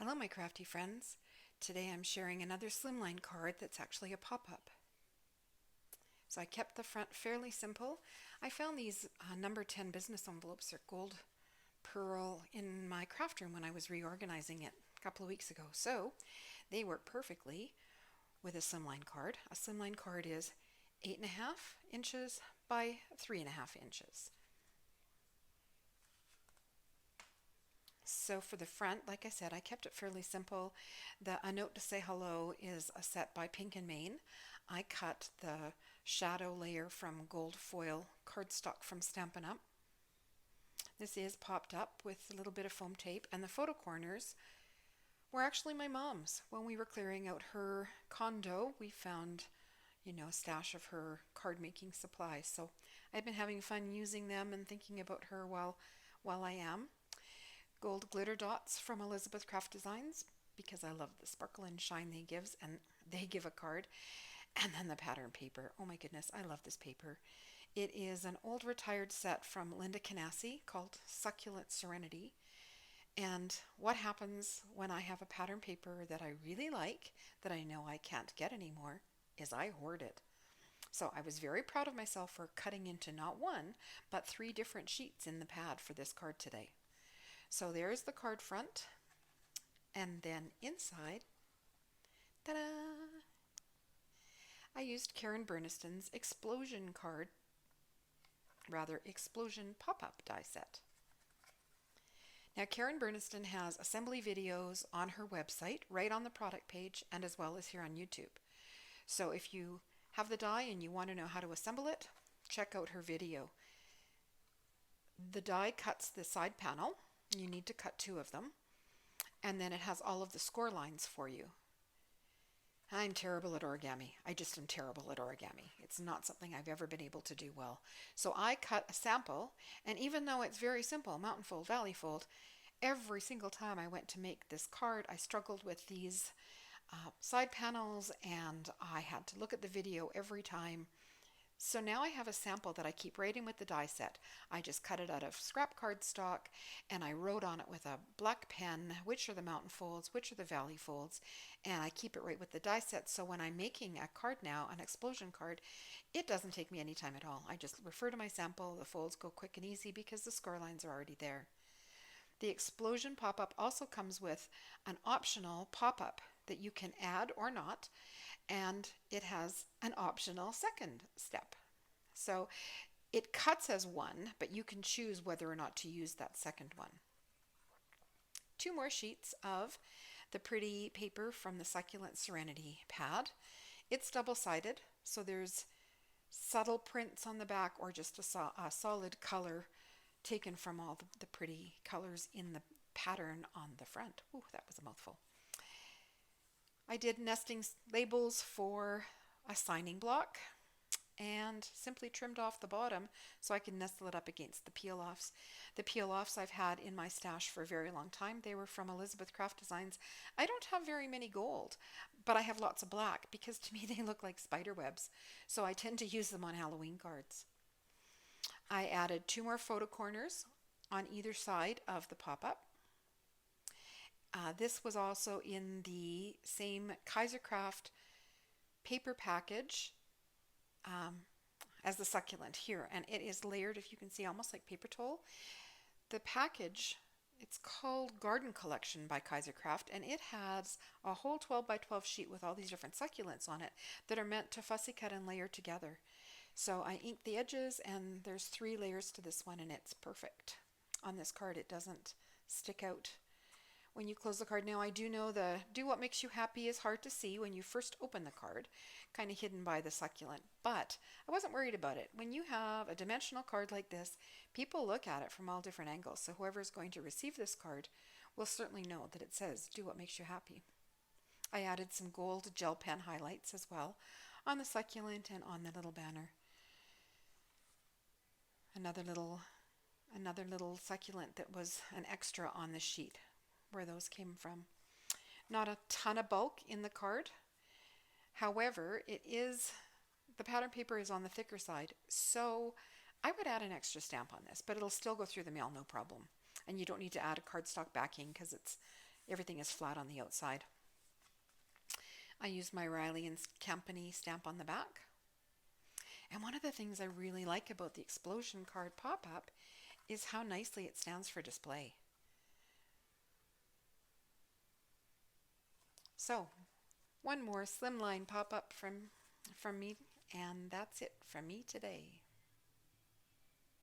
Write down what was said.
Hello, my crafty friends. Today I'm sharing another Slimline card that's actually a pop-up. So I kept the front fairly simple. I found these number 10 business envelopes, they're gold pearl, in my craft room when I was reorganizing it a couple of weeks ago. So they work perfectly with a Slimline card. A Slimline card is 8.5 inches by 3.5 inches. So for the front, like I said, I kept it fairly simple. A Note to Say Hello is a set by Pink and Main. I cut the shadow layer from gold foil cardstock from Stampin' Up. This is popped up with a little bit of foam tape, and the photo corners were actually my mom's. When we were clearing out her condo, we found a stash of her card making supplies. So I've been having fun using them and thinking about her while I am. Gold glitter dots from Elizabeth Craft Designs, because I love the sparkle and shine they give, and they give a card. And then the pattern paper. Oh my goodness, I love this paper. It is an old retired set from Linda Canassi called Succulent Serenity. And what happens when I have a pattern paper that I really like, that I know I can't get anymore, is I hoard it. So I was very proud of myself for cutting into not one, but 3 different sheets in the pad for this card today. So there's the card front, and then inside, ta-da! I used Karen Burniston's Explosion pop-up die set. Now Karen Burniston has assembly videos on her website, right on the product page, and as well as here on YouTube. So if you have the die and you want to know how to assemble it, check out her video. The die cuts the side panel. You need to cut 2 of them. And then it has all of the score lines for you. I'm terrible at origami. I just am terrible at origami. It's not something I've ever been able to do well. So I cut a sample, and even though it's very simple, mountain fold, valley fold, every single time I went to make this card, I struggled with these side panels, and I had to look at the video every time. So now I have a sample that I keep right in with the die set. I just cut it out of scrap cardstock, and I wrote on it with a black pen which are the mountain folds, which are the valley folds, and I keep it right with the die set. So when I'm making a card now, an explosion card, it doesn't take me any time at all. I just refer to my sample, the folds go quick and easy because the score lines are already there. The explosion pop-up also comes with an optional pop-up that you can add or not, and it has an optional second step. So it cuts as one, but you can choose whether or not to use that second one. 2 more sheets of the pretty paper from the Succulent Serenity pad. It's double-sided, so there's subtle prints on the back or just a solid color taken from all the pretty colors in the pattern on the front. Ooh, that was a mouthful. I did nesting labels for a signing block and simply trimmed off the bottom so I can nestle it up against the peel-offs. The peel-offs I've had in my stash for a very long time. They were from Elizabeth Craft Designs. I don't have very many gold, but I have lots of black because to me they look like spider webs. So I tend to use them on Halloween cards. I added 2 more photo corners on either side of the pop-up. This was also in the same Kaisercraft paper package as the Succulent here, and it is layered, if you can see, almost like paper towel. The package, it's called Garden Collection by Kaisercraft, and it has a whole 12 by 12 sheet with all these different succulents on it that are meant to fussy cut and layer together. So I inked the edges, and there's 3 layers to this one, and it's perfect. On this card, it doesn't stick out when you close the card. Now I do know the Do What Makes You Happy is hard to see when you first open the card, kind of hidden by the Succulent, but I wasn't worried about it. When you have a dimensional card like this, people look at it from all different angles, so whoever is going to receive this card will certainly know that it says Do What Makes You Happy. I added some gold gel pen highlights as well on the Succulent and on the little banner. Another little Succulent that was an extra on the sheet, where those came from. Not a ton of bulk in the card. However, the pattern paper is on the thicker side, so I would add an extra stamp on this, but it'll still go through the mail no problem. And you don't need to add a cardstock backing because it's everything is flat on the outside. I use my Riley and Company stamp on the back. And one of the things I really like about the explosion card pop-up is how nicely it stands for display. So, one more Slimline pop-up from me, and that's it from me today.